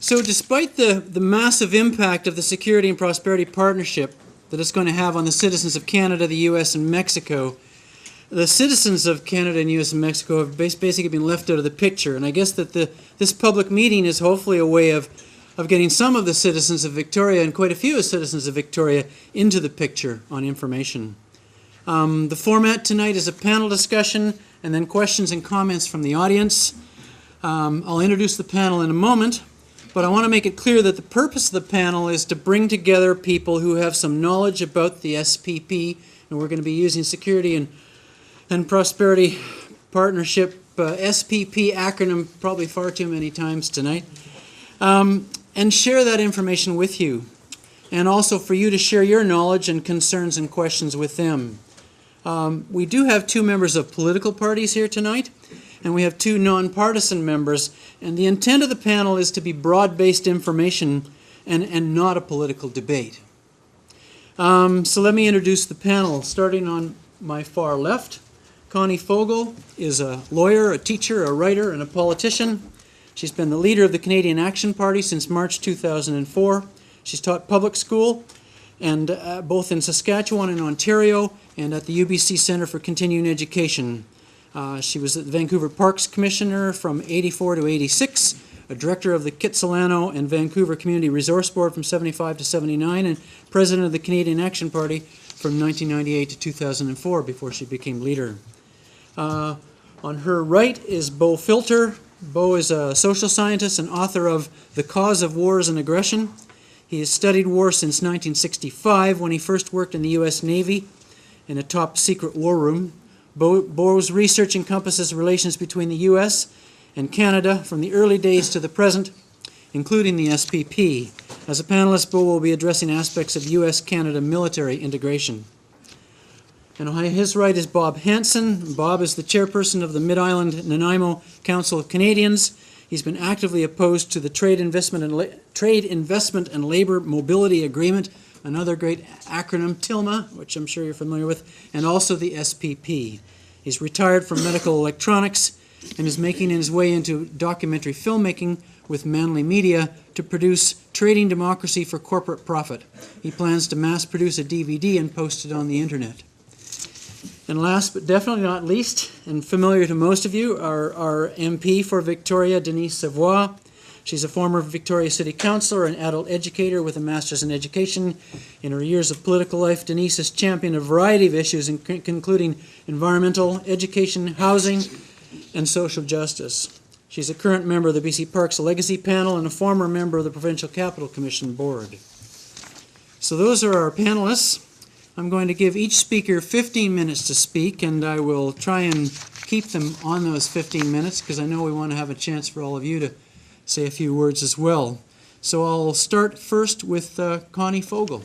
So despite the massive impact of the Security and Prosperity Partnership that it's going to have on the citizens of Canada, the U.S., and Mexico, the citizens of Canada and U.S. and Mexico have basically been left out of the picture. And I guess that this public meeting is hopefully a way of getting some of the citizens of Victoria and quite a few citizens of Victoria into the picture on information. The format tonight is a panel discussion and then questions and comments from the audience. I'll introduce the panel in a moment. But I want to make it clear that the purpose of the panel is to bring together people who have some knowledge about the SPP, and we're going to be using Security and Prosperity Partnership, SPP acronym probably far too many times tonight, and share that information with you, and also for you to share your knowledge and concerns and questions with them. We do have two members of political parties here tonight, and we have two nonpartisan members, and the intent of the panel is to be broad-based information and not a political debate. So let me introduce the panel, starting on my far left. Connie Fogal is a lawyer, a teacher, a writer, and a politician. She's been the leader of the Canadian Action Party since March 2004. She's taught public school, and both in Saskatchewan and Ontario, and at the UBC Centre for Continuing Education. She was the Vancouver Parks Commissioner from '84 to '86, a director of the Kitsilano and Vancouver Community Resource Board from '75 to '79, and president of the Canadian Action Party from 1998 to 2004 before she became leader. On her right is Beau Filter. Beau is a social scientist and author of The Cause of Wars and Aggression. He has studied war since 1965 when he first worked in the U.S. Navy in a top secret war room. Beau's research encompasses relations between the U.S. and Canada from the early days to the present, including the SPP. As a panelist, Beau will be addressing aspects of U.S.-Canada military integration. And on his right is Bob Hansen. Bob is the chairperson of the Mid-Island Nanaimo Council of Canadians. He's been actively opposed to the Trade Investment and Labour Mobility Agreement, another great acronym, TILMA, which I'm sure you're familiar with, and also the SPP. He's retired from medical electronics and is making his way into documentary filmmaking with Manly Media to produce Trading Democracy for Corporate Profit. He plans to mass produce a DVD and post it on the internet. And last but definitely not least, and familiar to most of you, our MP for Victoria, Denise Savoie. She's a former Victoria City Councillor and adult educator with a Master's in Education. In her years of political life, Denise has championed a variety of issues, including environmental, education, housing, and social justice. She's a current member of the BC Parks Legacy Panel and a former member of the Provincial Capital Commission Board. So those are our panelists. I'm going to give each speaker 15 minutes to speak, and I will try and keep them on those 15 minutes because I know we want to have a chance for all of you to say a few words as well. So I'll start first with Connie Fogal.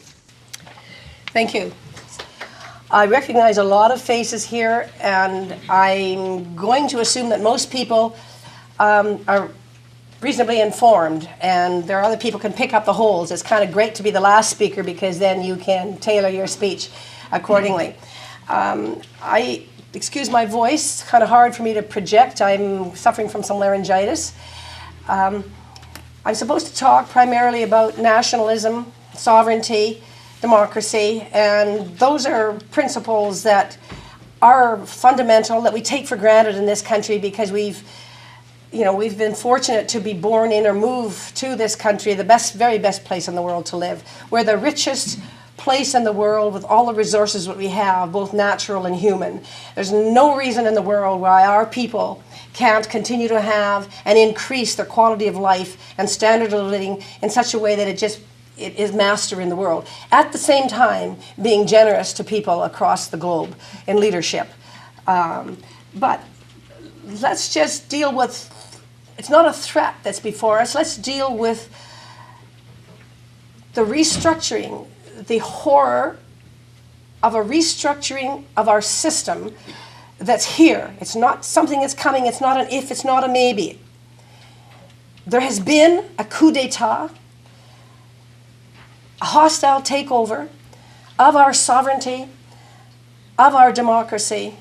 Thank you. I recognize a lot of faces here, and I'm going to assume that most people are reasonably informed, and there are other people who can pick up the holes. It's kind of great to be the last speaker because then you can tailor your speech accordingly. I excuse my voice, it's kind of hard for me to project. I'm suffering from some laryngitis. I'm supposed to talk primarily about nationalism, sovereignty, democracy, and those are principles that are fundamental, that we take for granted in this country because we've been fortunate to be born in or move to this country, the very best place in the world to live. We're the richest place in the world with all the resources that we have, both natural and human. There's no reason in the world why our people can't continue to have and increase their quality of life and standard of living in such a way that it is master in the world. At the same time, being generous to people across the globe in leadership. But let's just deal with, it's not a threat that's before us, let's deal with the restructuring, the horror of a restructuring of our system that's here. It's not something that's coming, it's not an if, it's not a maybe. There has been a coup d'etat, a hostile takeover of our sovereignty, of our democracy,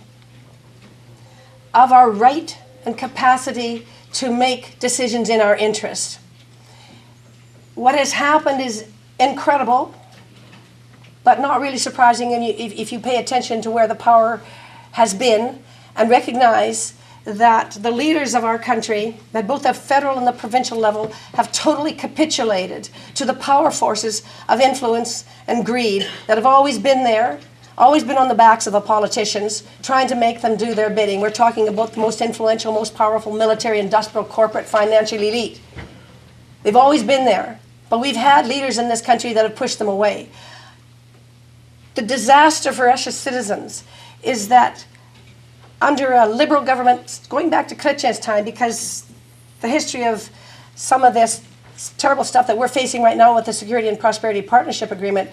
of our right and capacity to make decisions in our interest. What has happened is incredible, but not really surprising if you pay attention to where the power has been and recognize that the leaders of our country, at both the federal and the provincial level, have totally capitulated to the power forces of influence and greed that have always been there, always been on the backs of the politicians, trying to make them do their bidding. We're talking about the most influential, most powerful military, industrial, corporate, financial elite. They've always been there, but we've had leaders in this country that have pushed them away. The disaster for us as citizens is that under a liberal government, going back to Chrétien's time, because the history of some of this terrible stuff that we're facing right now with the Security and Prosperity Partnership Agreement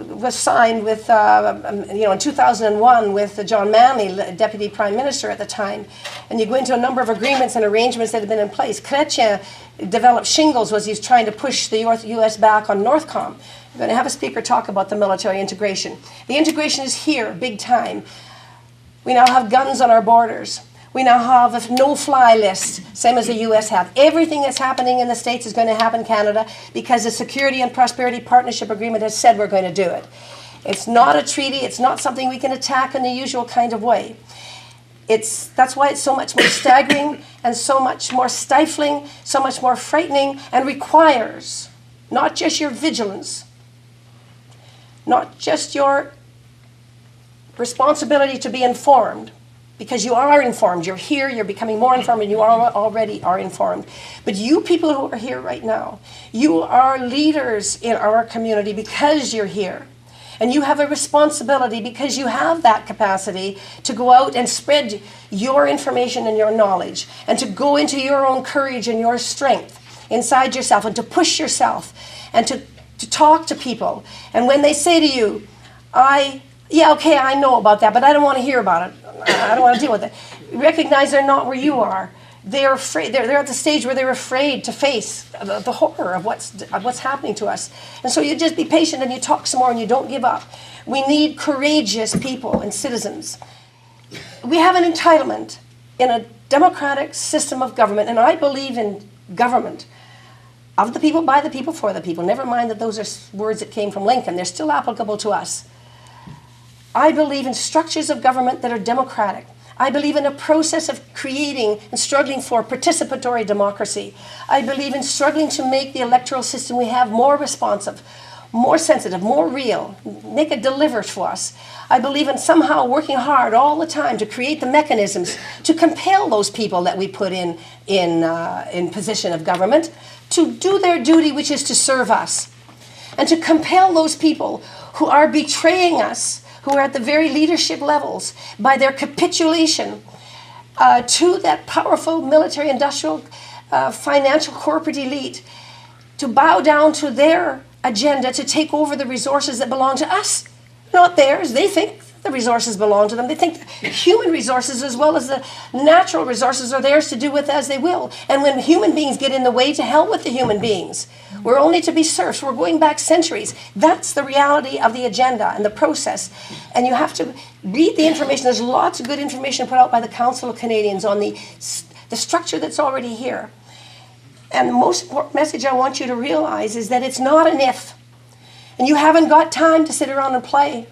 was signed with, in 2001 with John Manley, Deputy Prime Minister at the time. And you go into a number of agreements and arrangements that have been in place. Chrétien developed shingles was he's trying to push the U.S. back on Northcom. We're going to have a speaker talk about the military integration. The integration is here, big time. We now have guns on our borders. We now have a no-fly list, same as the U.S. have. Everything that's happening in the States is going to happen in Canada because the Security and Prosperity Partnership Agreement has said we're going to do it. It's not a treaty. It's not something we can attack in the usual kind of way. That's why it's so much more staggering and so much more stifling, so much more frightening, and requires not just your vigilance, not just your responsibility to be informed, because you are informed. You're here, you're becoming more informed, and you already are informed. But you people who are here right now, you are leaders in our community because you're here. And you have a responsibility because you have that capacity to go out and spread your information and your knowledge, and to go into your own courage and your strength inside yourself, and to push yourself, and to talk to people. And when they say to you, yeah, okay, I know about that, but I don't want to hear about it. I don't want to deal with it. Recognize they're not where you are. They're afraid. They're at the stage where they're afraid to face the horror of what's happening to us. And so you just be patient and you talk some more and you don't give up. We need courageous people and citizens. We have an entitlement in a democratic system of government, and I believe in government of the people, by the people, for the people. Never mind that those are words that came from Lincoln. They're still applicable to us. I believe in structures of government that are democratic. I believe in a process of creating and struggling for participatory democracy. I believe in struggling to make the electoral system we have more responsive, more sensitive, more real, make it deliver to us. I believe in somehow working hard all the time to create the mechanisms to compel those people that we put in position of government to do their duty, which is to serve us, and to compel those people who are betraying us, who are at the very leadership levels, by their capitulation to that powerful military, industrial, financial, corporate elite, to bow down to their agenda to take over the resources that belong to us, not theirs. They think the resources belong to them. They think the human resources as well as the natural resources are theirs to do with as they will. And when human beings get in the way, to hell with the human beings. We're only to be serfs. We're going back centuries. That's the reality of the agenda and the process. And you have to read the information. There's lots of good information put out by the Council of Canadians on the structure that's already here. And the most important message I want you to realize is that it's not an if. And you haven't got time to sit around and play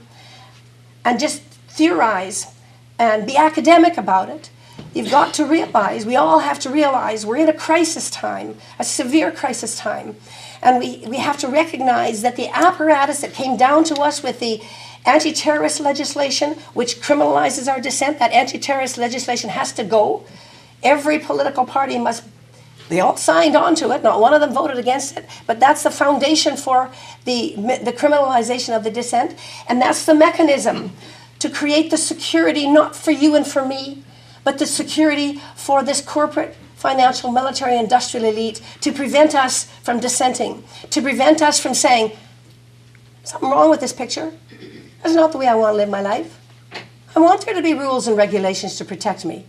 and just theorize and be academic about it. You've got to realize, we all have to realize, we're in a crisis time, a severe crisis time. And we have to recognize that the apparatus that came down to us with the anti-terrorist legislation, which criminalizes our dissent, that anti-terrorist legislation has to go. Every political party must, they all signed on to it, not one of them voted against it, but that's the foundation for the criminalization of the dissent, and that's the mechanism to create the security not for you and for me, but the security for this corporate, financial, military, industrial elite to prevent us from dissenting, to prevent us from saying, something wrong with this picture. That's not the way I want to live my life. I want there to be rules and regulations to protect me.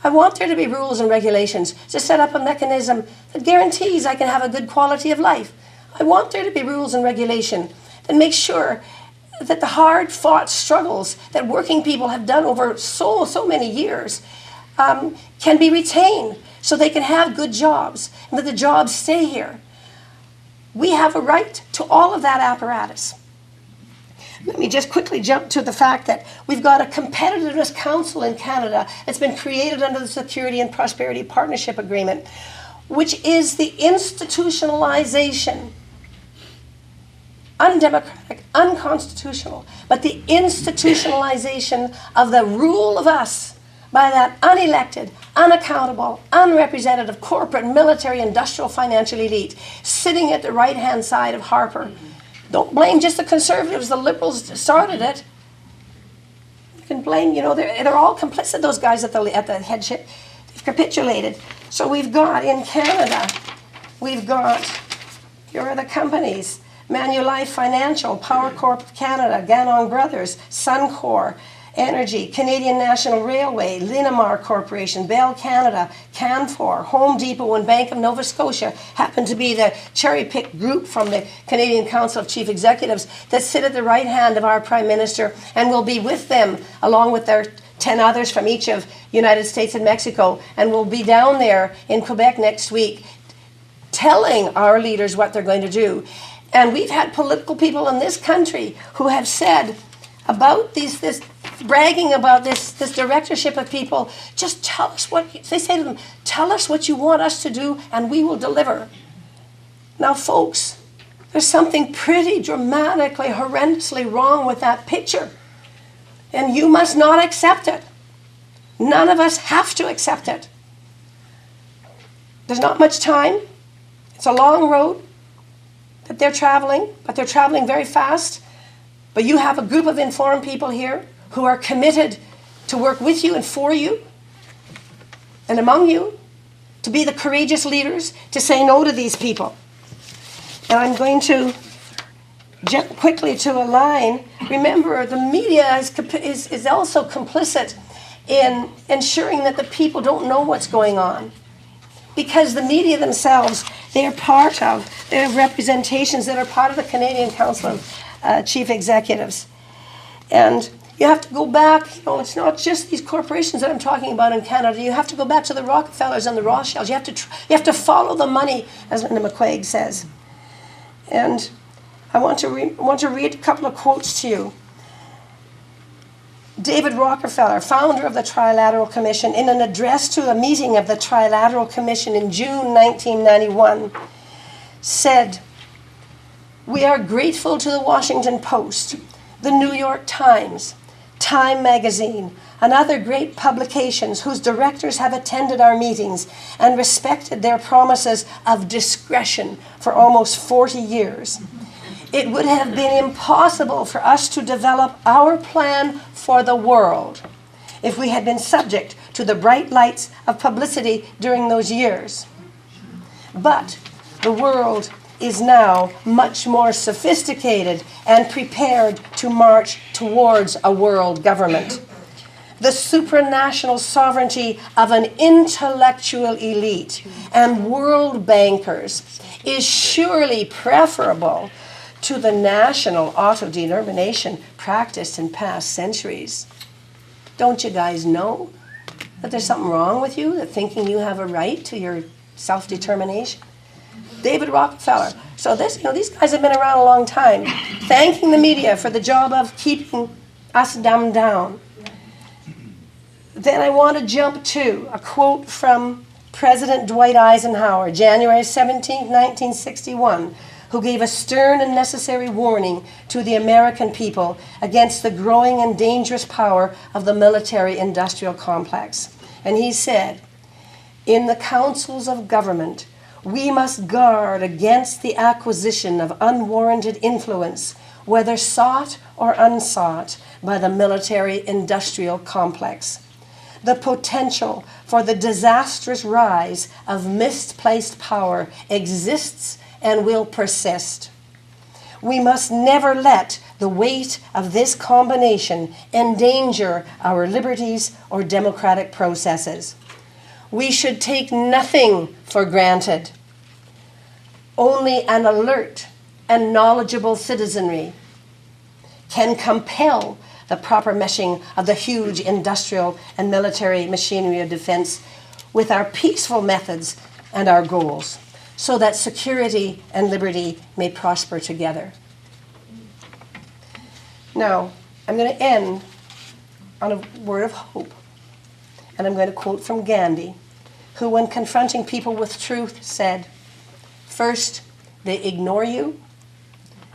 I want there to be rules and regulations to set up a mechanism that guarantees I can have a good quality of life. I want there to be rules and regulation that make sure that the hard-fought struggles that working people have done over so many years can be retained so they can have good jobs and that the jobs stay here. We have a right to all of that apparatus. Let me just quickly jump to the fact that we've got a competitiveness council in Canada that's been created under the Security and Prosperity Partnership Agreement, which is the institutionalization, undemocratic, unconstitutional, but the institutionalization of the rule of us by that unelected, unaccountable, unrepresentative corporate, military, industrial, financial elite sitting at the right-hand side of Harper. Don't blame just the Conservatives. The Liberals started it. You can blame, they're all complicit, those guys at the headship. They've capitulated. So we've got, in Canada, here are the companies: Manulife Financial, Power Corp of Canada, Ganon Brothers, Suncor Energy, Canadian National Railway, Linamar Corporation, Bell Canada, Canfor, Home Depot, and Bank of Nova Scotia happen to be the cherry-picked group from the Canadian Council of Chief Executives that sit at the right hand of our Prime Minister and will be with them, along with their 10 others from each of United States and Mexico, and will be down there in Quebec next week telling our leaders what they're going to do. And we've had political people in this country who have said about this bragging about this directorship of people, just tell us what, they say to them, tell us what you want us to do and we will deliver. Now folks, there's something pretty dramatically, horrendously wrong with that picture. And you must not accept it. None of us have to accept it. There's not much time. It's a long road that they're traveling, but they're traveling very fast. But you have a group of informed people here who are committed to work with you and for you and among you, to be the courageous leaders, to say no to these people. And I'm going to jump quickly to a line. Remember, the media is also complicit in ensuring that the people don't know what's going on. Because the media themselves, they're representations that are part of the Canadian Council of Chief Executives. And you have to go back, it's not just these corporations that I'm talking about in Canada. You have to go back to the Rockefellers and the Rothschilds. You have to follow the money, as Linda McQuaig says. And I want to read a couple of quotes to you. David Rockefeller, founder of the Trilateral Commission, in an address to a meeting of the Trilateral Commission in June 1991, said, "We are grateful to the Washington Post, the New York Times, Time Magazine, and other great publications whose directors have attended our meetings and respected their promises of discretion for almost 40 years. It would have been impossible for us to develop our plan for the world if we had been subject to the bright lights of publicity during those years. But the world is now much more sophisticated and prepared to march towards a world government. The supranational sovereignty of an intellectual elite and world bankers is surely preferable to the national autodetermination practiced in past centuries. Don't you guys know that there's something wrong with you, that thinking you have a right to your self-determination?" David Rockefeller. So these guys have been around a long time, thanking the media for the job of keeping us dumbed down. Then I want to jump to a quote from President Dwight Eisenhower, January 17, 1961, who gave a stern and necessary warning to the American people against the growing and dangerous power of the military-industrial complex. And he said, In the councils of government, we must guard against the acquisition of unwarranted influence, whether sought or unsought, by the military-industrial complex. The potential for the disastrous rise of misplaced power exists and will persist. We must never let the weight of this combination endanger our liberties or democratic processes. We should take nothing for granted. Only an alert and knowledgeable citizenry can compel the proper meshing of the huge industrial and military machinery of defense with our peaceful methods and our goals, so that security and liberty may prosper together. Now, I'm going to end on a word of hope, and I'm going to quote from Gandhi, who, when confronting people with truth, said, "First, they ignore you,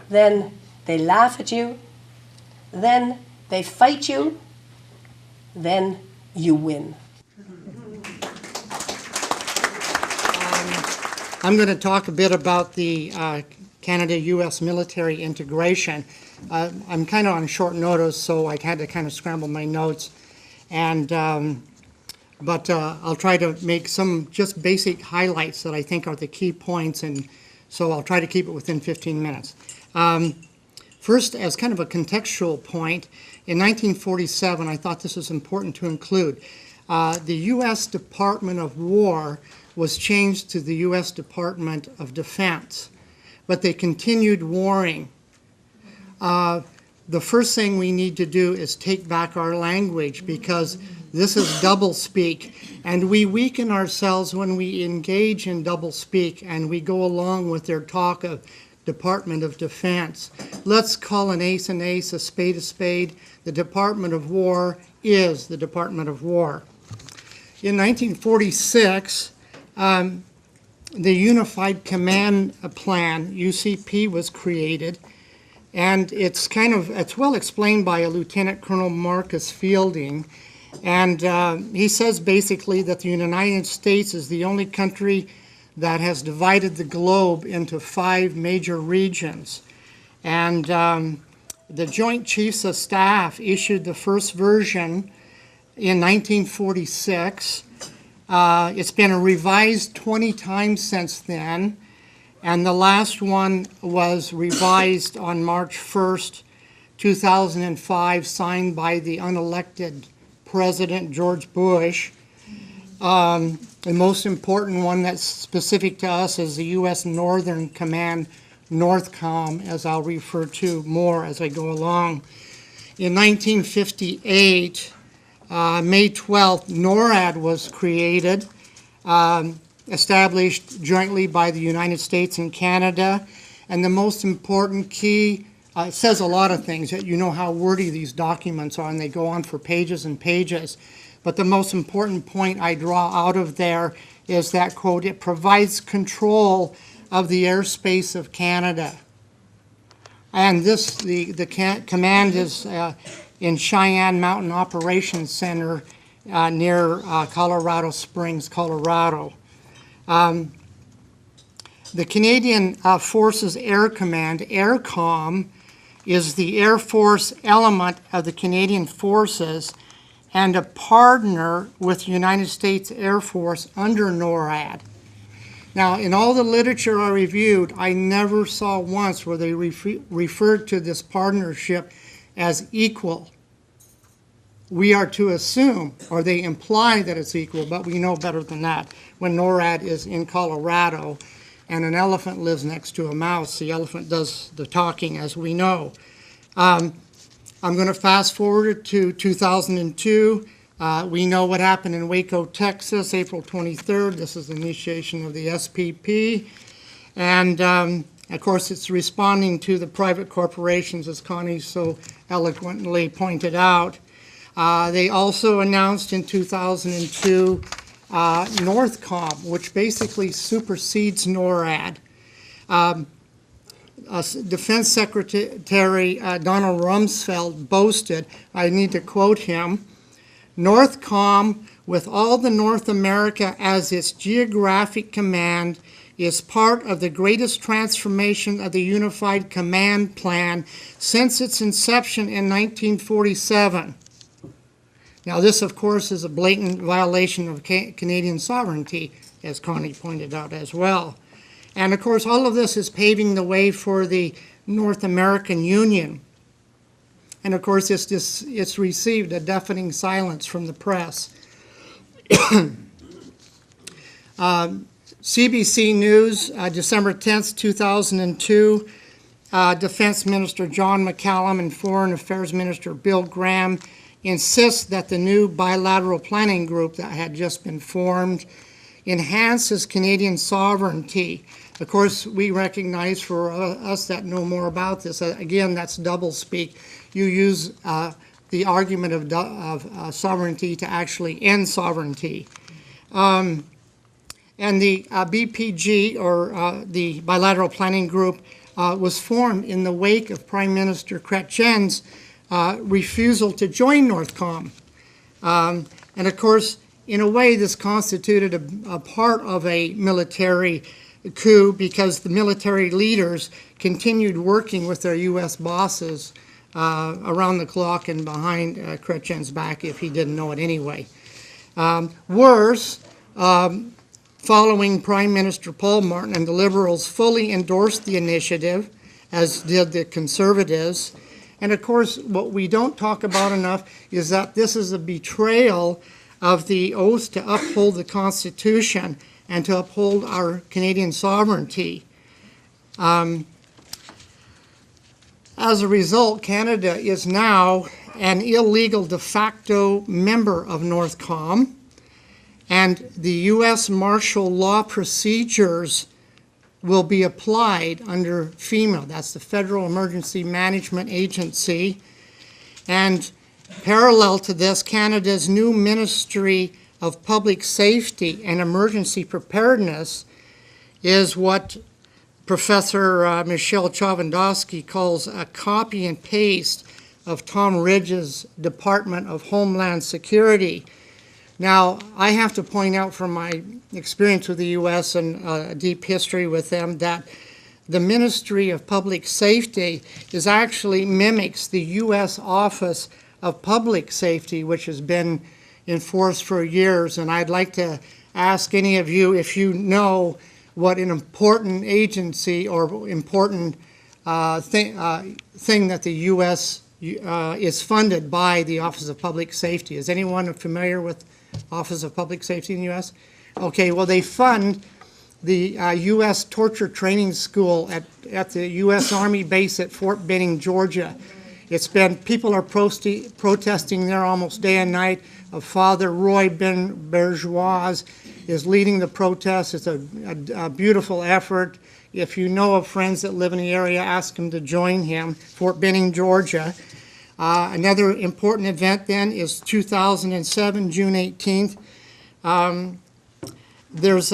then they laugh at you, then they fight you, then you win." I'm going to talk a bit about the Canada-U.S. military integration. I'm kind of on short notice, so I had to kind of scramble my notes. And but I'll try to make some just basic highlights that I think are the key points, and so I'll try to keep it within 15 minutes. First, as kind of a contextual point, in 1947, I thought this was important to include. The U.S. Department of War was changed to the U.S. Department of Defense, but they continued warring. The first thing we need to do is take back our language, because this is doublespeak, and we weaken ourselves when we engage in doublespeak and we go along with their talk of Department of Defense. Let's call an ace, a spade a spade. The Department of War is the Department of War. In 1946, the Unified Command Plan, UCP, was created, and it's well explained by a Lieutenant Colonel Marcus Fielding, and he says basically that the United States is the only country that has divided the globe into 5 major regions. And the Joint Chiefs of Staff issued the first version in 1946. It's been revised 20 times since then, and the last one was revised on March 1st, 2005, signed by the unelected President George Bush. The most important one that's specific to us is the U.S. Northern Command, NORTHCOM, as I'll refer to more as I go along. In 1958, May 12th, NORAD was created, established jointly by the United States and Canada. And the most important key, it says a lot of things. You know how wordy these documents are, and they go on for pages and pages. But the most important point I draw out of there is that, quote, "It provides control of the airspace of Canada." And this, the command is in Cheyenne Mountain Operations Center near Colorado Springs, Colorado. The Canadian Forces Air Command, AirCom, is the Air Force element of the Canadian Forces and a partner with the United States Air Force under NORAD. Now, in all the literature I reviewed, I never saw once where they referred to this partnership as equal. We are to assume, or they imply that it's equal, but we know better than that. When NORAD is in Colorado and an elephant lives next to a mouse, the elephant does the talking, as we know. I'm going to fast forward to 2002. We know what happened in Waco, Texas, April 23rd. This is the initiation of the SPP. And, of course, it's responding to the private corporations, as Connie so eloquently pointed out. They also announced in 2002 NORTHCOM, which basically supersedes NORAD. Defense Secretary Donald Rumsfeld boasted, I need to quote him, "NORTHCOM with all the North America as its geographic command, is part of the greatest transformation of the Unified Command Plan since its inception in 1947. Now this, of course, is a blatant violation of Canadian sovereignty, as Connie pointed out as well. And of course, all of this is paving the way for the North American Union. And of course, it's received a deafening silence from the press. CBC News, December 10th, 2002, Defense Minister John McCallum and Foreign Affairs Minister Bill Graham insist that the new bilateral planning group that had just been formed enhances Canadian sovereignty. Of course, we recognize, for us that know more about this, again, that's doublespeak. You use the argument of sovereignty to actually end sovereignty. And the BPG, or the Bilateral Planning Group, was formed in the wake of Prime Minister Chrétien's refusal to join Northcom. And of course, in a way, this constituted a part of a military coup, because the military leaders continued working with their U.S. bosses around the clock and behind Chrétien's back, if he didn't know it anyway. Worse, following Prime Minister Paul Martin, and the Liberals fully endorsed the initiative, as did the Conservatives. And of course, what we don't talk about enough is that this is a betrayal of the oath to uphold the Constitution and to uphold our Canadian sovereignty. As a result, Canada is now an illegal de facto member of Northcom, and the U.S. martial law procedures will be applied under FEMA, that's the Federal Emergency Management Agency. And parallel to this, Canada's new Ministry of Public Safety and Emergency Preparedness is what Professor Michelle Chavandowski calls a copy and paste of Tom Ridge's Department of Homeland Security. Now, I have to point out from my experience with the U.S. and a deep history with them that the Ministry of Public Safety actually mimics the U.S. Office of Public Safety, which has been in force for years. And I'd like to ask any of you if you know what an important agency or important thing that the U.S. is funded by the Office of Public Safety. Is anyone familiar with Office of Public Safety in the U.S.? Okay, well, they fund the U.S. Torture Training School at the U.S. Army base at Fort Benning, Georgia. It's been, people are protesting there almost day and night. Father Roy Bergeois is leading the protest. It's a beautiful effort. If you know of friends that live in the area, ask them to join him. Fort Benning, Georgia. Another important event then is 2007, June 18th. There's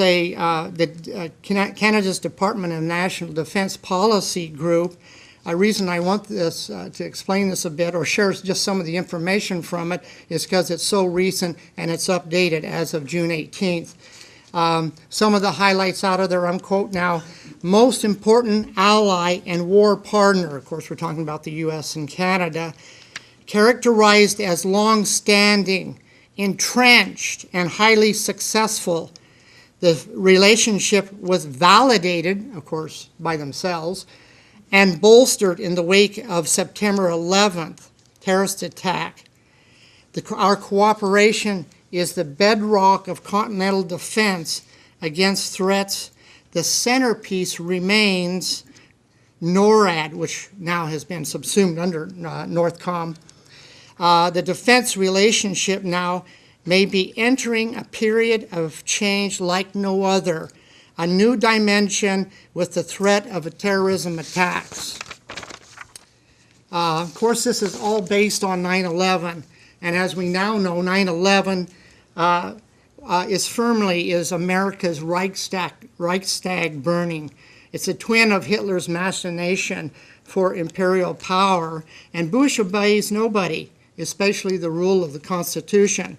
Canada's Department of National Defense Policy Group. A reason I want this to explain this a bit or share just some of the information from it is because it's so recent and it's updated as of June 18th. Some of the highlights out of there, I'm quote now, most important ally and war partner, of course we're talking about the U.S. and Canada, characterized as long-standing, entrenched, and highly successful. The relationship was validated, of course, by themselves, and bolstered in the wake of September 11th terrorist attack. Our cooperation is the bedrock of continental defense against threats. The centerpiece remains NORAD, which now has been subsumed under Northcom. The defense relationship now may be entering a period of change like no other, a new dimension with the threat of terrorism attacks. Of course, this is all based on 9/11, and as we now know, 9/11 is America's Reichstag burning. It's a twin of Hitler's machination for imperial power, and Bush obeys nobody, especially the rule of the Constitution.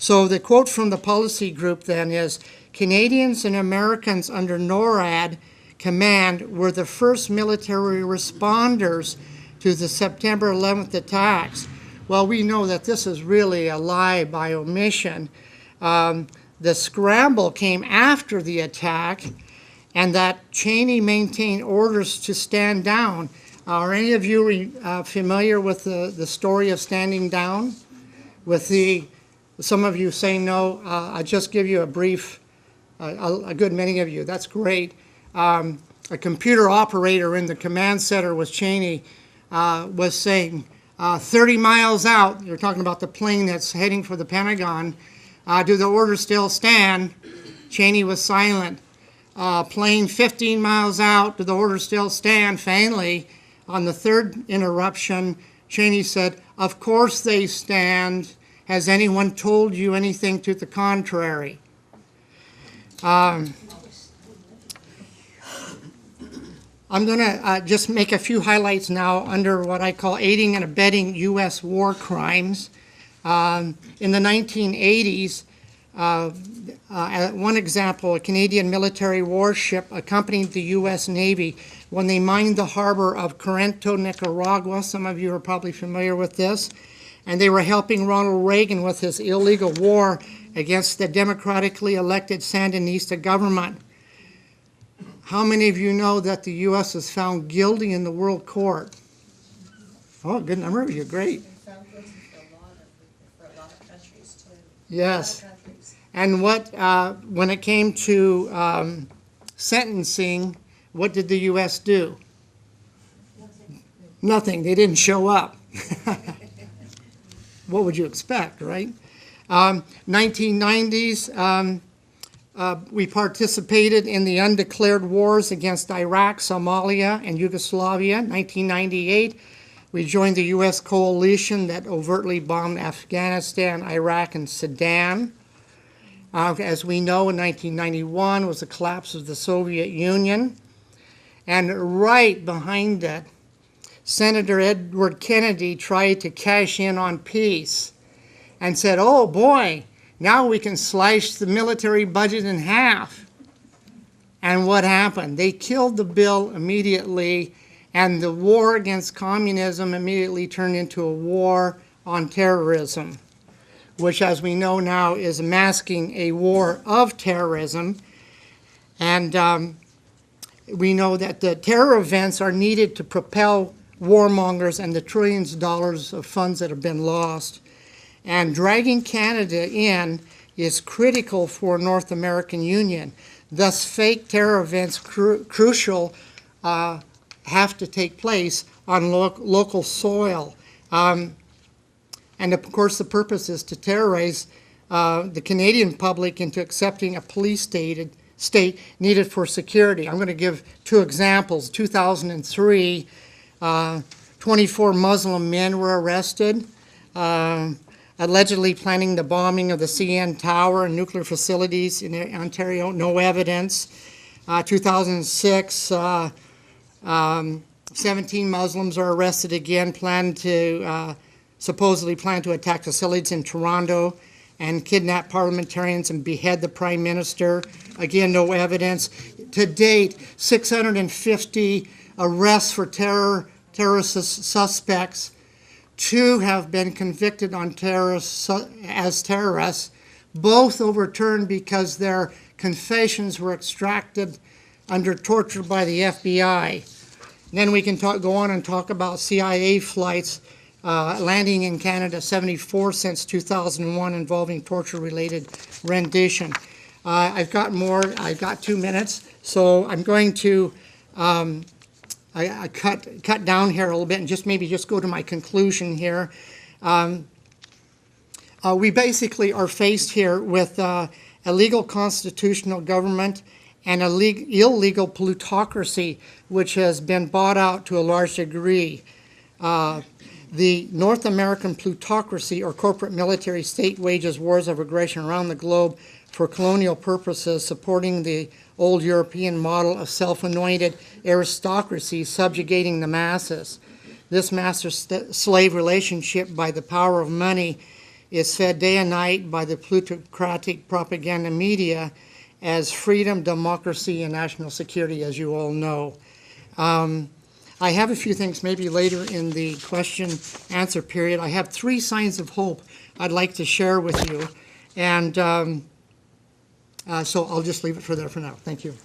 So the quote from the policy group then is, Canadians and Americans under NORAD command were the first military responders to the September 11th attacks. Well, we know that this is really a lie by omission. The scramble came after the attack, and that Cheney maintained orders to stand down. Are any of you familiar with the story of standing down? Some of you say no. I'll just give you a brief, a good many of you. That's great. A computer operator in the command center with Cheney was saying, 30 miles out, you're talking about the plane that's heading for the Pentagon, do the orders still stand? Cheney was silent. Plane 15 miles out, do the orders still stand? Finally, on the third interruption, Cheney said, of course they stand. Has anyone told you anything to the contrary? I'm going to just make a few highlights now under what I call aiding and abetting U.S. war crimes. In the 1980s, one example, a Canadian military warship accompanied the U.S. Navy when they mined the harbor of Corinto, Nicaragua. Some of you are probably familiar with this. And they were helping Ronald Reagan with his illegal war against the democratically elected Sandinista government. How many of you know that the U.S. was found guilty in the World Court? Oh, a good number of you. Great. Found guilty for a lot of countries too. Yes. And when it came to sentencing, what did the U.S. do? Nothing. They didn't show up. What would you expect, right? 1990s, we participated in the undeclared wars against Iraq, Somalia, and Yugoslavia. 1998, we joined the U.S. coalition that overtly bombed Afghanistan, Iraq, and Sudan. As we know, in 1991 was the collapse of the Soviet Union. And right behind it, Senator Edward Kennedy tried to cash in on peace and said, oh boy, now we can slash the military budget in half. And what happened? They killed the bill immediately, and the war against communism immediately turned into a war on terrorism, which, as we know now, is masking a war of terrorism. And we know that the terror events are needed to propel warmongers and the trillions of dollars of funds that have been lost. And dragging Canada in is critical for North American Union. Thus, fake terror events crucial have to take place on local soil. And of course, the purpose is to terrorize the Canadian public into accepting a police state needed for security. I'm going to give two examples. 2003, 24 Muslim men were arrested, allegedly planning the bombing of the CN Tower and nuclear facilities in Ontario. No evidence. 2006, 17 Muslims are arrested again, supposedly plan to attack facilities in Toronto and kidnap parliamentarians and behead the Prime Minister. Again, no evidence. To date, 650 arrests for terrorist suspects. 2 have been convicted on as terrorists, both overturned because their confessions were extracted under torture by the FBI. Then we can go on and talk about CIA flights landing in Canada, 74 since 2001, involving torture-related rendition. I've got more. I've got 2 minutes, so I'm going to I cut down here a little bit and just go to my conclusion here. We basically are faced here with illegal constitutional government and illegal plutocracy, which has been bought out to a large degree. The North American plutocracy, or corporate military state, wages wars of aggression around the globe for colonial purposes, supporting the old European model of self-anointed aristocracy subjugating the masses. This master-slave relationship, by the power of money, is fed day and night by the plutocratic propaganda media as freedom, democracy, and national security, as you all know. I have a few things maybe later in the question-answer period. I have 3 signs of hope I'd like to share with you. And so I'll just leave it for there for now. Thank you.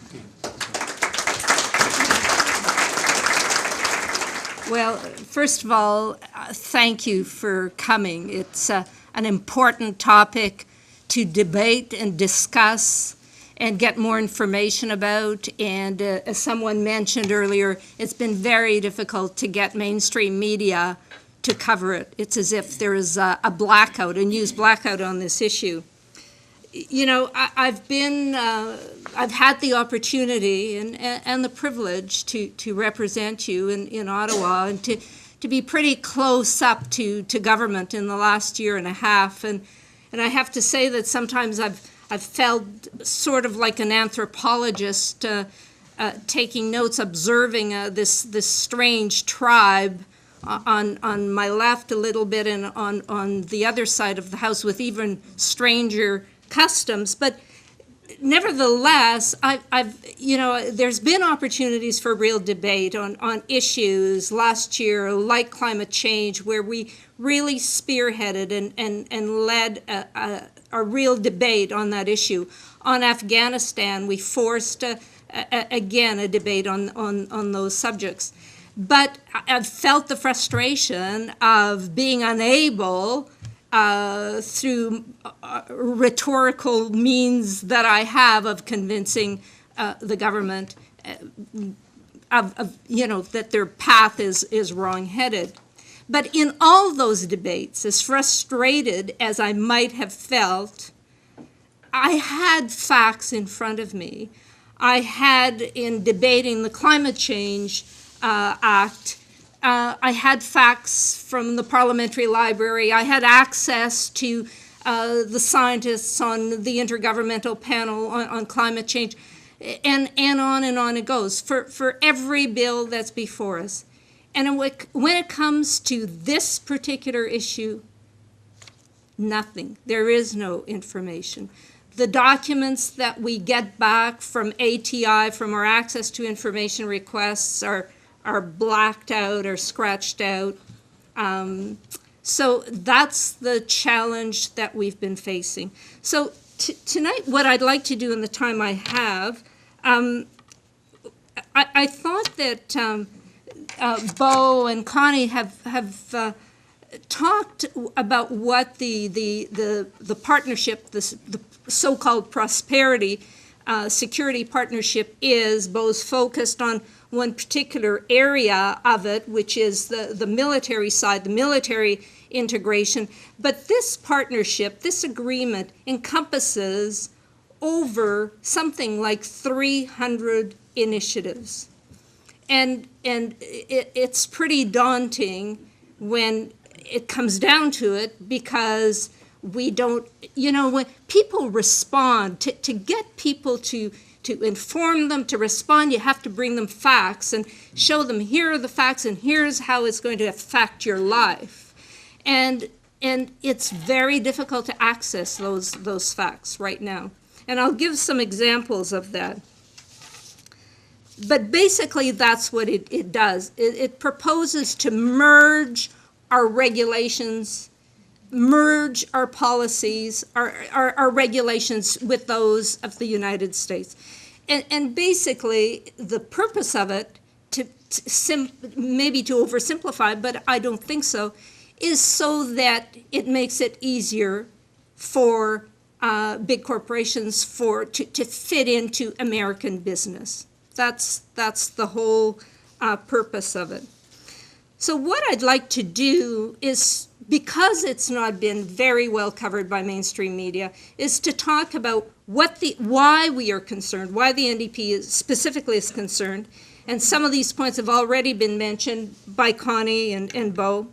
Well, first of all, thank you for coming. It's an important topic to debate and discuss and get more information about. And as someone mentioned earlier, it's been very difficult to get mainstream media to cover it. It's as if there is a blackout, a news blackout on this issue. You know, I've had the opportunity and the privilege to represent you in Ottawa and to be pretty close up to government in the last year and a half. And I have to say that sometimes I've felt sort of like an anthropologist taking notes, observing this strange tribe on my left a little bit and on the other side of the house with even stranger customs. But nevertheless, there's been opportunities for real debate on issues last year like climate change, where we really spearheaded and led a real debate on that issue. On Afghanistan, we forced again a debate on those subjects. But I've felt the frustration of being unable through rhetorical means that I have of convincing the government that their path is wrong-headed. But in all those debates, as frustrated as I might have felt, I had facts in front of me. I had, in debating the Climate Change Act, I had facts from the Parliamentary Library. I had access to the scientists on the Intergovernmental Panel on climate change, and on it goes, for every bill that's before us. And when it comes to this particular issue, nothing. There is no information. The documents that we get back from ATI, from our access to information requests, are blacked out or scratched out. So that's the challenge that we've been facing. So tonight, what I'd like to do in the time I have, I thought that Bo and Connie have talked about what the partnership, the so-called prosperity security partnership is. Bo's focused on one particular area of it, which is the military side, the military integration. But this partnership, this agreement, encompasses over something like 300 initiatives. And it's pretty daunting when it comes down to it, because we don't, when people respond, to get people to inform them, to respond, you have to bring them facts and show them, here are the facts and here's how it's going to affect your life. And it's very difficult to access those facts right now. And I'll give some examples of that. But basically, that's what it does. It proposes to merge our regulations, merge our policies, our regulations with those of the United States. And basically, the purpose of it, maybe to oversimplify, but I don't think so, is so that it makes it easier for big corporations to fit into American business. That's the whole purpose of it. So what I'd like to do is, because it's not been very well covered by mainstream media, is to talk about why we are concerned, why the NDP specifically is concerned. And some of these points have already been mentioned by Connie and Bo.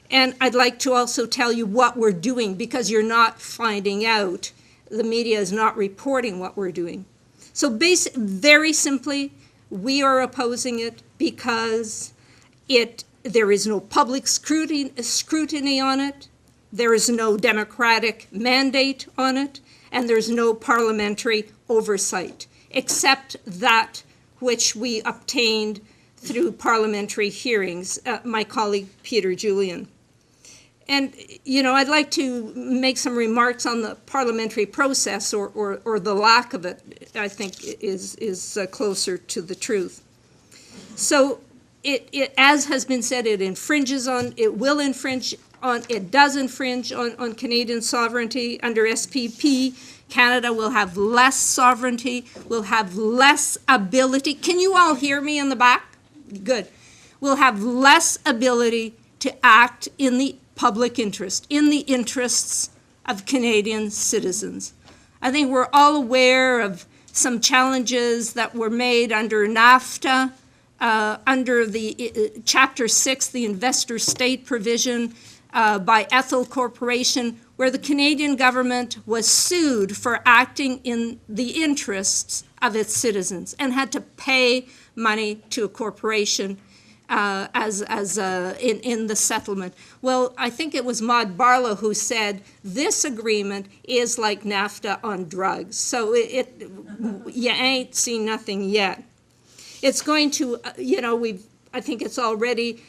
And I'd like to also tell you what we're doing, because you're not finding out. The media is not reporting what we're doing. So very simply, we are opposing it because there is no public scrutiny on it. There is no democratic mandate on it, and there's no parliamentary oversight, except that which we obtained through parliamentary hearings, my colleague Peter Julian. And, you know, I'd like to make some remarks on the parliamentary process, or the lack of it, I think is closer to the truth. So it, as has been said, it will infringe on, it does infringe on Canadian sovereignty. Under SPP, Canada will have less sovereignty, will have less ability. Can you all hear me in the back? Good. We'll have less ability to act in the public interest, in the interests of Canadian citizens. I think we're all aware of some challenges that were made under NAFTA, under the Chapter 6, the investor state provision by Ethel Corporation, where the Canadian government was sued for acting in the interests of its citizens and had to pay money to a corporation in the settlement. Well, I think it was Maud Barlow who said this agreement is like NAFTA on drugs. So you ain't seen nothing yet. It's going to, I think it's already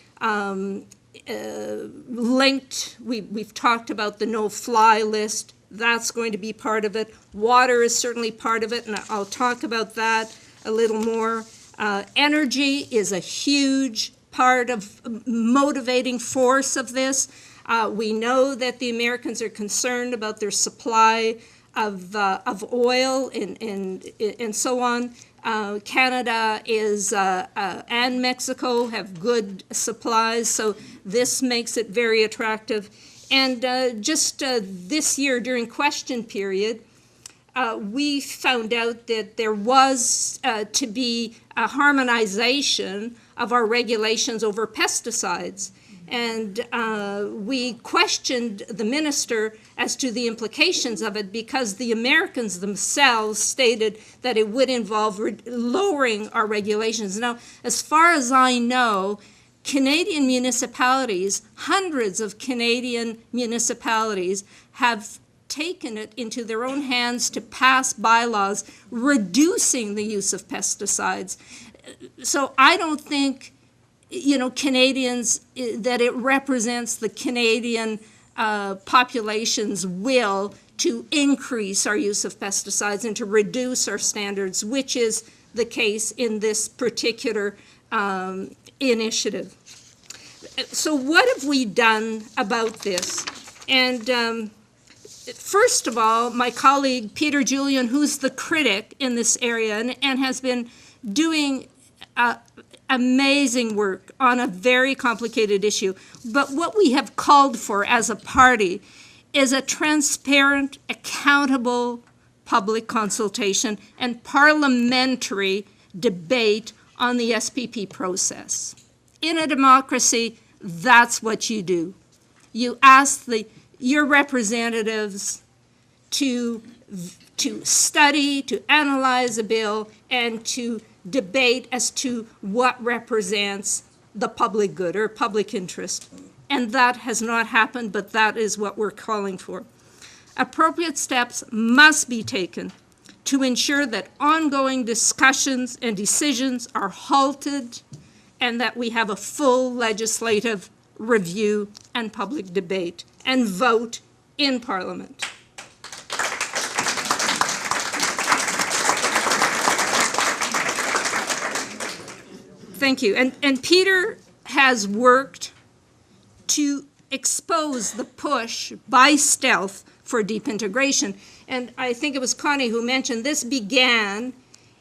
linked. We've talked about the no-fly list. That's going to be part of it. Water is certainly part of it, and I'll talk about that a little more. Energy is a huge part of motivating force of this. We know that the Americans are concerned about their supply of oil and so on. Canada and Mexico have good supplies, so this makes it very attractive. And just this year during question period, we found out that there was to be a harmonization of our regulations over pesticides. And we questioned the minister as to the implications of it, because the Americans themselves stated that it would involve lowering our regulations. Now, as far as I know, Canadian municipalities, hundreds of Canadian municipalities, have taken it into their own hands to pass bylaws reducing the use of pesticides. So I don't think, Canadians, that it represents the Canadian population's will to increase our use of pesticides and to reduce our standards, which is the case in this particular initiative. So what have we done about this? And first of all, my colleague Peter Julian, who's the critic in this area and has been doing amazing work on a very complicated issue. But what we have called for as a party is a transparent, accountable public consultation and parliamentary debate on the SPP process. In a democracy, that's what you do. You ask your representatives to study, to analyze a bill, and to debate as to what represents the public good or public interest. And that has not happened, but that is what we're calling for. Appropriate steps must be taken to ensure that ongoing discussions and decisions are halted and that we have a full legislative review and public debate and vote in Parliament. Thank you. And Peter has worked to expose the push by stealth for deep integration. And I think it was Connie who mentioned this began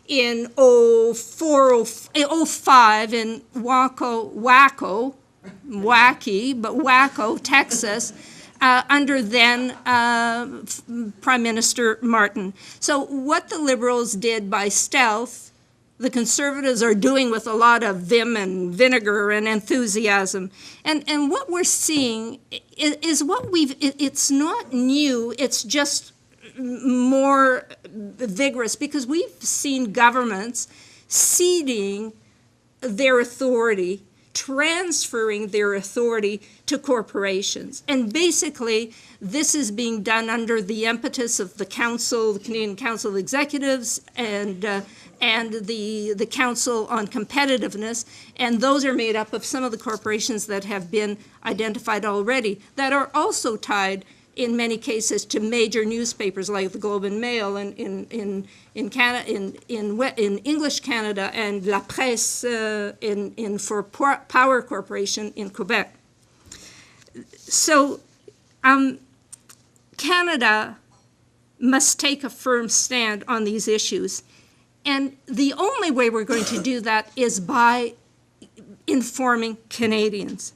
in 05 in Waco, Texas, under then Prime Minister Martin. So what the Liberals did by stealth, the Conservatives are doing with a lot of vim and vinegar and enthusiasm. And what we're seeing is it's not new, it's just more vigorous, because we've seen governments ceding their authority transferring their authority to corporations. And basically, this is being done under the impetus of the Council, the Canadian Council of Executives, and the Council on Competitiveness, and those are made up of some of the corporations that have been identified already that are also tied in many cases to major newspapers like the Globe and Mail in English Canada, and La Presse for Power Corporation in Quebec. So Canada must take a firm stand on these issues. And the only way we're going to do that is by informing Canadians.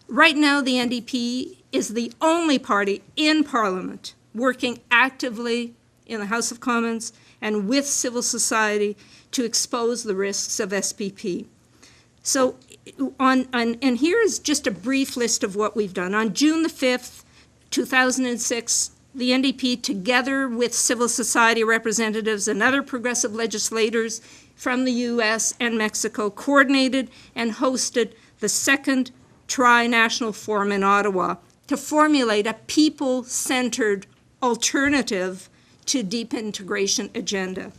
Right now, the NDP is the only party in Parliament working actively in the House of Commons and with civil society to expose the risks of SPP. So, and here is just a brief list of what we've done. On June the 5th, 2006, the NDP, together with civil society representatives and other progressive legislators from the US and Mexico, coordinated and hosted the second tri-national forum in Ottawa to formulate a people-centered alternative to deep integration agenda.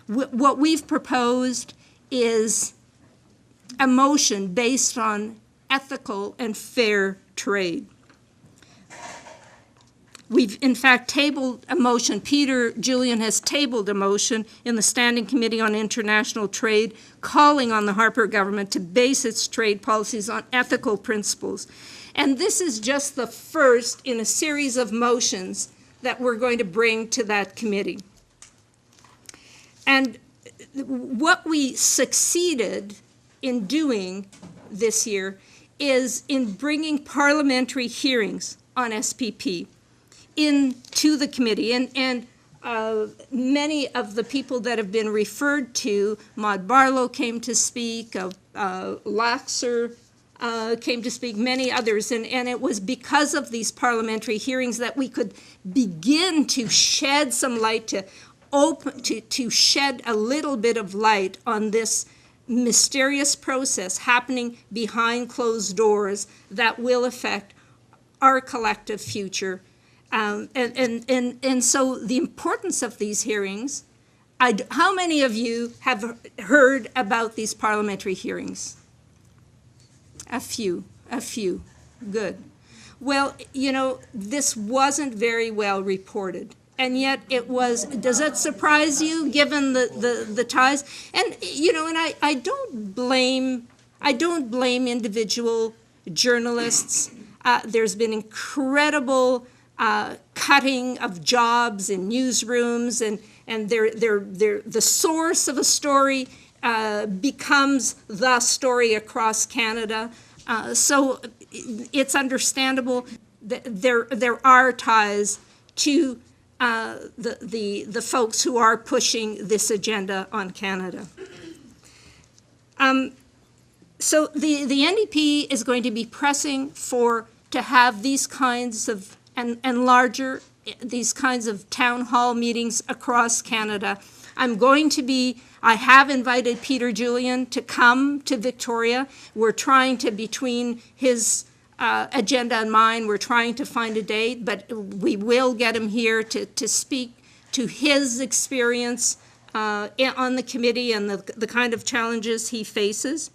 What we've proposed is a motion based on ethical and fair trade. We've, in fact, tabled a motion. Peter Julian has tabled a motion in the Standing Committee on International Trade calling on the Harper government to base its trade policies on ethical principles. And this is just the first in a series of motions that we're going to bring to that committee. And what we succeeded in doing this year is in bringing parliamentary hearings on SPP into the committee, and many of the people that have been referred to, Maud Barlow came to speak, Laxer came to speak, many others, and it was because of these parliamentary hearings that we could begin to shed some light, to shed a little bit of light on this mysterious process happening behind closed doors that will affect our collective future. And so the importance of these hearings, how many of you have heard about these parliamentary hearings? A few, good. Well, you know, this wasn't very well reported. And yet it was. Does that surprise you, given the ties? And, you know, and I don't blame individual journalists. There's been incredible cutting of jobs in newsrooms, and the source of a story becomes the story across Canada. So it's understandable that there are ties to the folks who are pushing this agenda on Canada. So the NDP is going to be pressing to have these kinds of and larger, these kinds of town hall meetings across Canada. I have invited Peter Julian to come to Victoria. We're trying to, between his agenda and mine, we're trying to find a date, but we will get him here to speak to his experience on the committee and the kind of challenges he faces.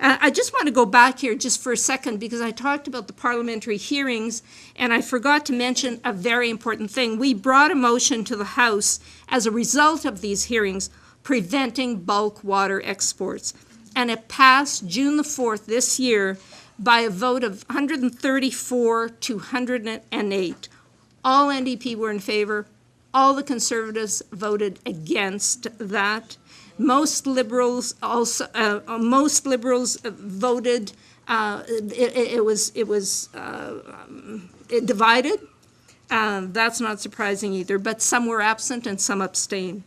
I just want to go back here just for a second, because I talked about the parliamentary hearings and I forgot to mention a very important thing. We brought a motion to the House as a result of these hearings preventing bulk water exports. And it passed June the 4th this year by a vote of 134 to 108. All NDP were in favor. All the Conservatives voted against that. Most Liberals also. Most Liberals voted. It was divided. That's not surprising either. But some were absent and some abstained.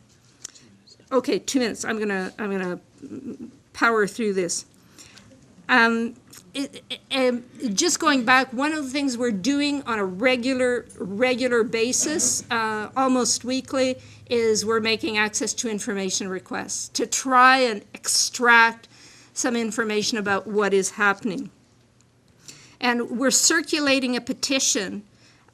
Okay, 2 minutes. I'm gonna power through this. Just going back, one of the things we're doing on a regular basis, almost weekly, is we're making access to information requests to try and extract some information about what is happening. And we're circulating a petition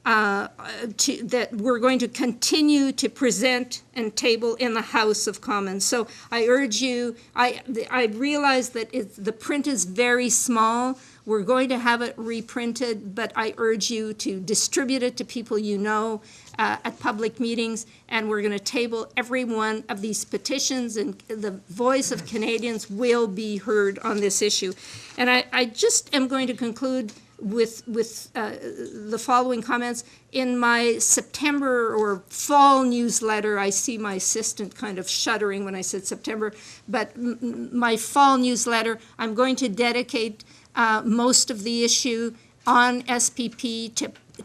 that we're going to continue to present and table in the House of Commons. So I urge you, I realize that the print is very small. We're going to have it reprinted, but I urge you to distribute it to people you know at public meetings, and we're going to table every one of these petitions, and the voice of Canadians will be heard on this issue. And I just am going to conclude with the following comments. In my September or fall newsletter, I see my assistant kind of shuddering when I said September, but my fall newsletter, I'm going to dedicate most of the issue on SPP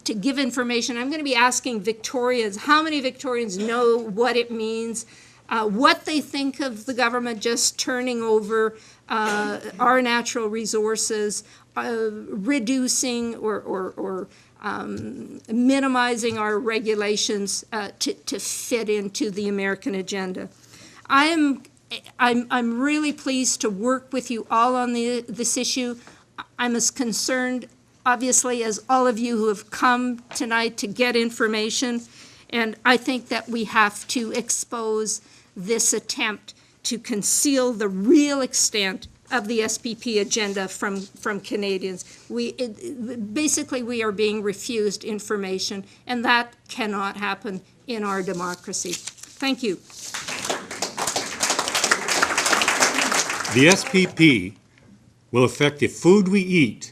to give information. I'm going to be asking Victorians, how many Victorians know what it means, what they think of the government just turning over our natural resources, reducing or minimizing our regulations to fit into the American agenda. I'm really pleased to work with you all on this issue. I'm as concerned, obviously, as all of you who have come tonight to get information, and I think that we have to expose this attempt to conceal the real extent of the SPP agenda from Canadians. Basically, we are being refused information, and that cannot happen in our democracy. Thank you. The SPP will affect the food we eat,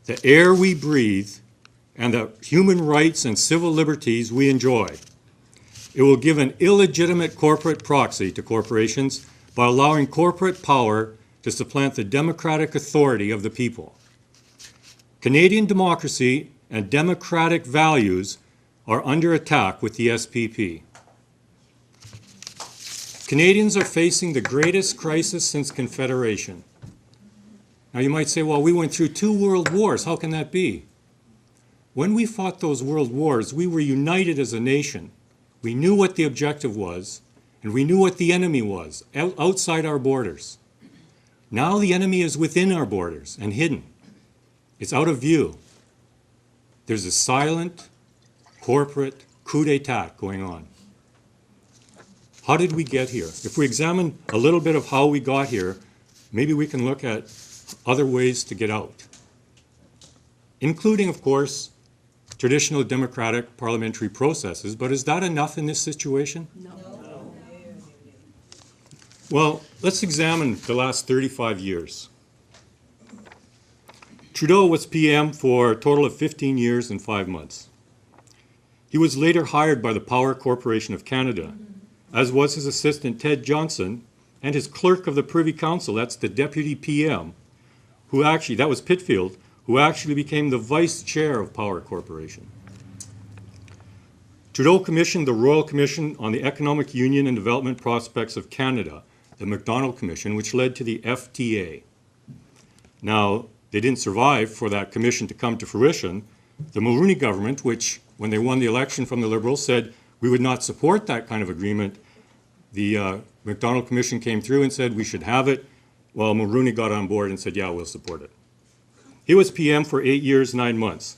the air we breathe, and the human rights and civil liberties we enjoy. It will give an illegitimate corporate proxy to corporations by allowing corporate power to supplant the democratic authority of the people. Canadian democracy and democratic values are under attack with the SPP. Canadians are facing the greatest crisis since Confederation. Now you might say, well, we went through 2 world wars. How can that be? When we fought those world wars, we were united as a nation. We knew what the objective was, and we knew what the enemy was, outside our borders. Now the enemy is within our borders and hidden. It's out of view. There's a silent, corporate coup d'etat going on. How did we get here? If we examine a little bit of how we got here, maybe we can look at other ways to get out, including, of course, traditional democratic parliamentary processes. But is that enough in this situation? No. Well, let's examine the last 35 years. Trudeau was PM for a total of 15 years and 5 months. He was later hired by the Power Corporation of Canada, as was his assistant Ted Johnson and his clerk of the Privy Council, that's the deputy PM, who actually, that was Pitfield, who actually became the vice chair of Power Corporation. Trudeau commissioned the Royal Commission on the Economic Union and Development Prospects of Canada, the MacDonald Commission, which led to the FTA. Now, they didn't survive for that commission to come to fruition. The Mulroney government, which, when they won the election from the Liberals, said we would not support that kind of agreement, the MacDonald Commission came through and said we should have it. Well, Mulroney got on board and said, yeah, we'll support it. He was PM for 8 years, 9 months.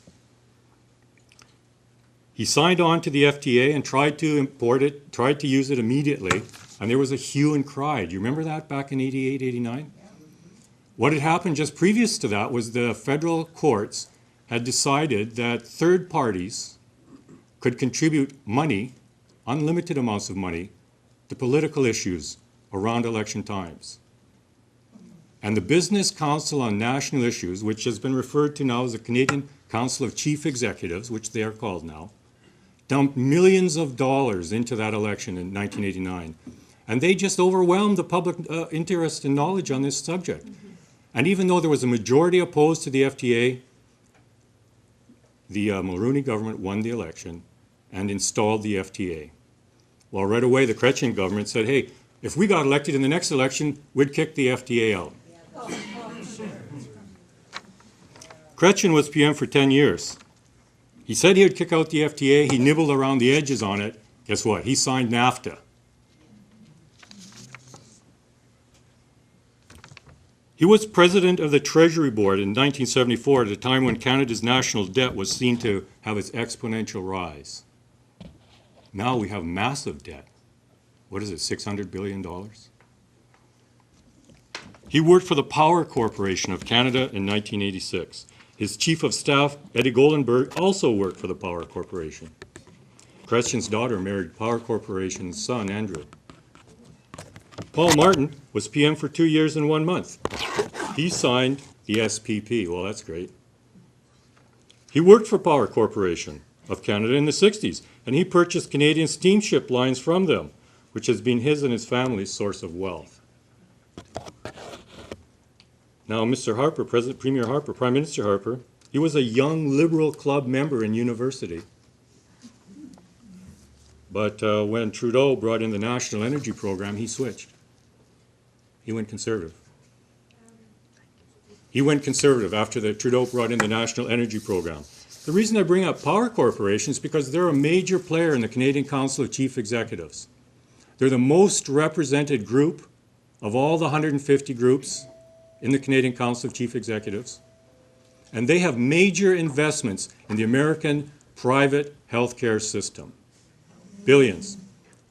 He signed on to the FTA and tried to import it, tried to use it immediately, and there was a hue and cry. Do you remember that back in 88, 89? What had happened just previous to that was the federal courts had decided that third parties could contribute money, unlimited amounts of money, to political issues around election times. And the Business Council on National Issues, which has been referred to now as the Canadian Council of Chief Executives, which they are called now, dumped millions of dollars into that election in 1989. And they just overwhelmed the public interest and knowledge on this subject. And even though there was a majority opposed to the FTA, the Mulroney government won the election and installed the FTA. Well, right away, the Chrétien government said, hey, if we got elected in the next election, we'd kick the FTA out. Chrétien was PM for 10 years. He said he would kick out the FTA. He nibbled around the edges on it. Guess what? He signed NAFTA. He was president of the Treasury Board in 1974 at a time when Canada's national debt was seen to have its exponential rise. Now we have massive debt. What is it, $600 billion? He worked for the Power Corporation of Canada in 1986. His chief of staff, Eddie Goldenberg, also worked for the Power Corporation. Chrétien's daughter married Power Corporation's son, Andrew. Paul Martin was PM for 2 years and 1 month. He signed the SPP. Well, that's great. He worked for Power Corporation of Canada in the 60s, and he purchased Canadian steamship lines from them, which has been his and his family's source of wealth. Now, Mr. Harper, Premier Harper, Prime Minister Harper, he was a young Liberal Club member in university. But when Trudeau brought in the National Energy Program, he switched. He went conservative. He went conservative after Trudeau brought in the National Energy Program. The reason I bring up Power Corporation is because they're a major player in the Canadian Council of Chief Executives. They're the most represented group of all the 150 groups in the Canadian Council of Chief Executives. And they have major investments in the American private healthcare system. Billions.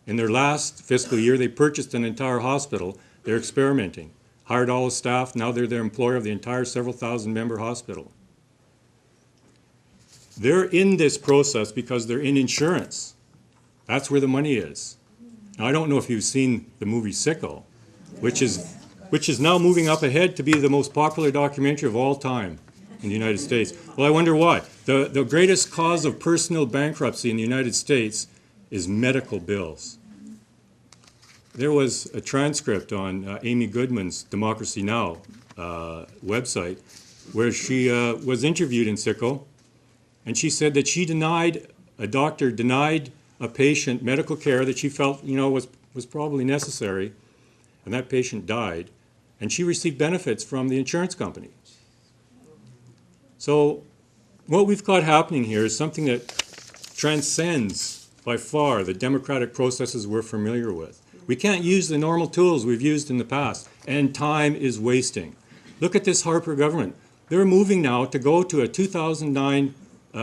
In their last fiscal year, they purchased an entire hospital. They're experimenting. Hired all the staff. Now they're the employer of the entire several thousand member hospital. They're in this process because they're in insurance. That's where the money is. Now, I don't know if you've seen the movie Sicko, which is now moving up ahead to be the most popular documentary of all time in the United States. Well, I wonder why. The greatest cause of personal bankruptcy in the United States is medical bills. There was a transcript on Amy Goodman's Democracy Now! Website where she was interviewed in Sicko, and she said that a doctor denied a patient medical care that she felt, was probably necessary, and that patient died, and she received benefits from the insurance company. So what we've got happening here is something that transcends by far the democratic processes we're familiar with. We can't use the normal tools we've used in the past, and time is wasting. Look at this Harper government. They're moving now to go to a 2009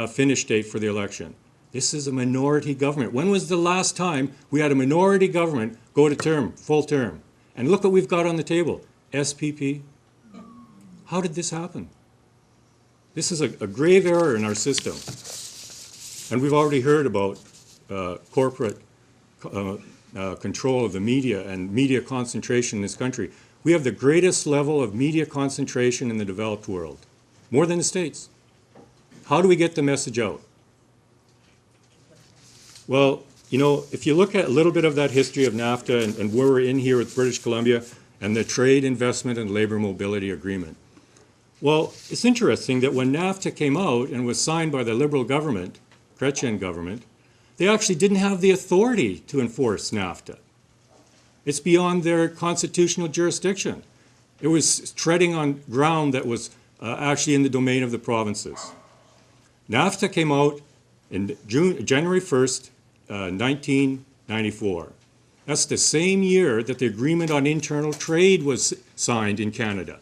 finish date for the election. This is a minority government. When was the last time we had a minority government go to term, full term? And look what we've got on the table. SPP. How did this happen? This is a grave error in our system. And we've already heard about corporate control of the media and media concentration in this country. We have the greatest level of media concentration in the developed world, more than the States. How do we get the message out? Well, if you look at a little bit of that history of NAFTA and where we're in here with British Columbia and the Trade, Investment, and Labor Mobility Agreement, well, it's interesting that when NAFTA came out and was signed by the Liberal government, Chrétien government, they actually didn't have the authority to enforce NAFTA. It's beyond their constitutional jurisdiction. It was treading on ground that was actually in the domain of the provinces. NAFTA came out in January 1st, 1994. That's the same year that the Agreement on Internal Trade was signed in Canada.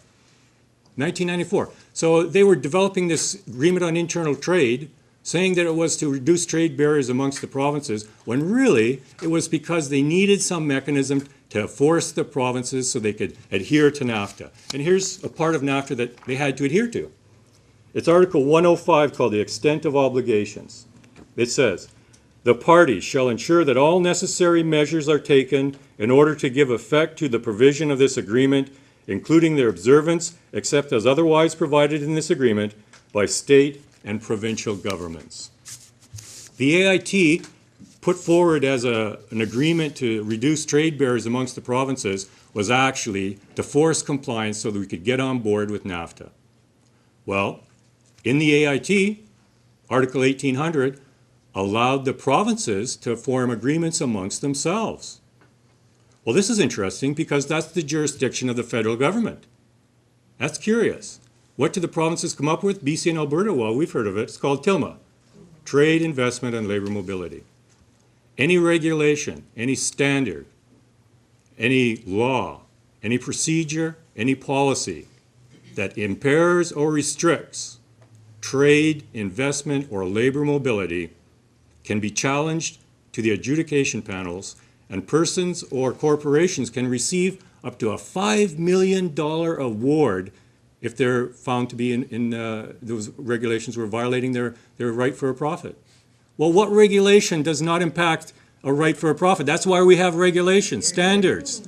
1994. So they were developing this Agreement on Internal Trade, saying that it was to reduce trade barriers amongst the provinces, when really it was because they needed some mechanism to force the provinces so they could adhere to NAFTA. And here's a part of NAFTA that they had to adhere to. It's Article 105 called the Extent of Obligations. It says, the parties shall ensure that all necessary measures are taken in order to give effect to the provision of this agreement, including their observance, except as otherwise provided in this agreement, by state and provincial governments. The AIT put forward as an agreement to reduce trade barriers amongst the provinces was actually to force compliance so that we could get on board with NAFTA. Well, in the AIT, Article 1800 allowed the provinces to form agreements amongst themselves. Well, this is interesting because that's the jurisdiction of the federal government. That's curious. What did the provinces come up with? BC and Alberta, well, we've heard of it. It's called TILMA, Trade, Investment, and Labor Mobility. Any regulation, any standard, any law, any procedure, any policy that impairs or restricts trade, investment, or labor mobility can be challenged to the adjudication panels, and persons or corporations can receive up to a $5 million award if they're found to be in those regulations were violating their right for a profit. Well, what regulation does not impact a right for a profit? That's why we have regulations, standards.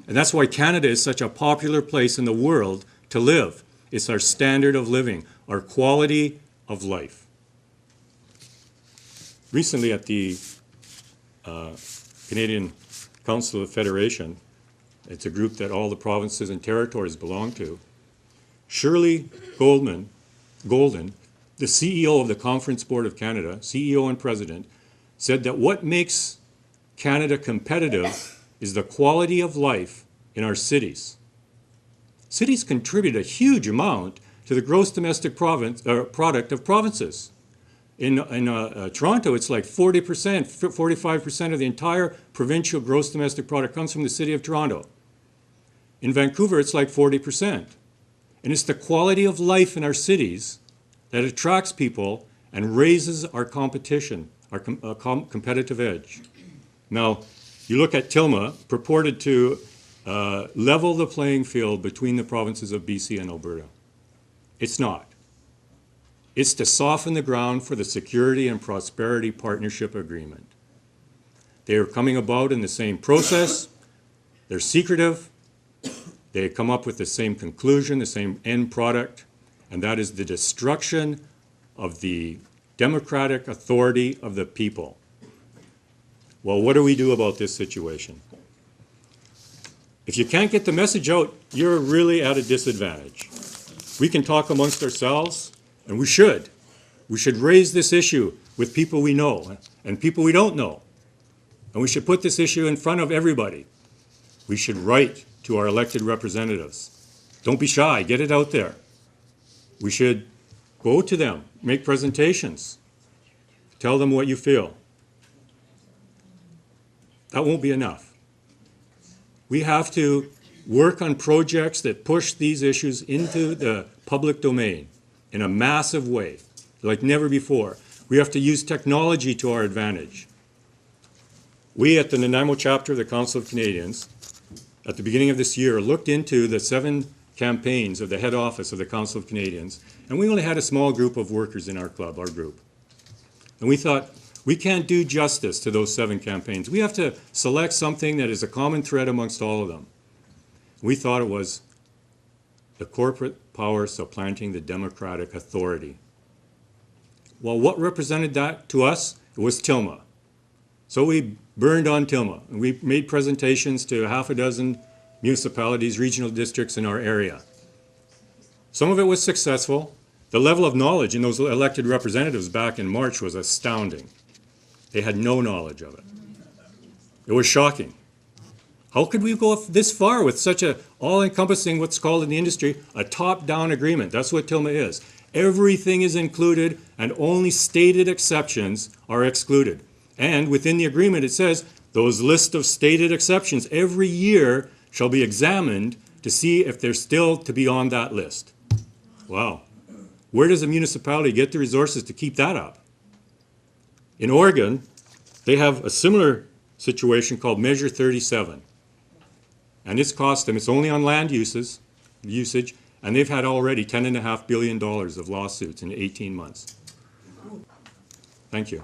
And that's why Canada is such a popular place in the world to live. It's our standard of living, our quality of life. Recently at the Canadian Council of Federation, it's a group that all the provinces and territories belong to, Shirley Golden, the CEO of the Conference Board of Canada, CEO and President, said that what makes Canada competitive is the quality of life in our cities. Cities contribute a huge amount to the gross domestic product of provinces. In Toronto, it's like 40%, 45% of the entire provincial gross domestic product comes from the city of Toronto. In Vancouver, it's like 40%. And it's the quality of life in our cities that attracts people and raises our competition, our competitive edge. Now, you look at Tilma, purported to level the playing field between the provinces of BC and Alberta. It's not. It's to soften the ground for the Security and Prosperity Partnership Agreement. They are coming about in the same process. They're secretive. They come up with the same conclusion, the same end product, and that is the destruction of the democratic authority of the people. Well, what do we do about this situation? If you can't get the message out, you're really at a disadvantage. We can talk amongst ourselves, and we should. We should raise this issue with people we know and people we don't know. And we should put this issue in front of everybody. We should write to our elected representatives. Don't be shy, get it out there. We should go to them, make presentations, tell them what you feel. That won't be enough. We have to work on projects that push these issues into the public domain in a massive way, like never before. We have to use technology to our advantage. We at the Nanaimo Chapter of the Council of Canadians, at the beginning of this year, looked into the 7 campaigns of the head office of the Council of Canadians, and we only had a small group of workers in our club, our group. And we thought, we can't do justice to those 7 campaigns. We have to select something that is a common thread amongst all of them. We thought it was the corporate power supplanting the democratic authority. Well, what represented that to us? It was Tilma. So we burned on Tilma, and we made presentations to half a dozen municipalities, regional districts in our area. Some of it was successful. The level of knowledge in those elected representatives back in March was astounding. They had no knowledge of it. It was shocking. How could we go this far with such a all-encompassing, what's called in the industry, a top-down agreement? That's what Tilma is. Everything is included and only stated exceptions are excluded. And within the agreement it says, those list of stated exceptions every year shall be examined to see if they're still to be on that list. Wow. Where does a municipality get the resources to keep that up? In Oregon, they have a similar situation called Measure 37. And it's cost them, it's only on land usage, and they've had already $10.5 billion of lawsuits in 18 months. Thank you.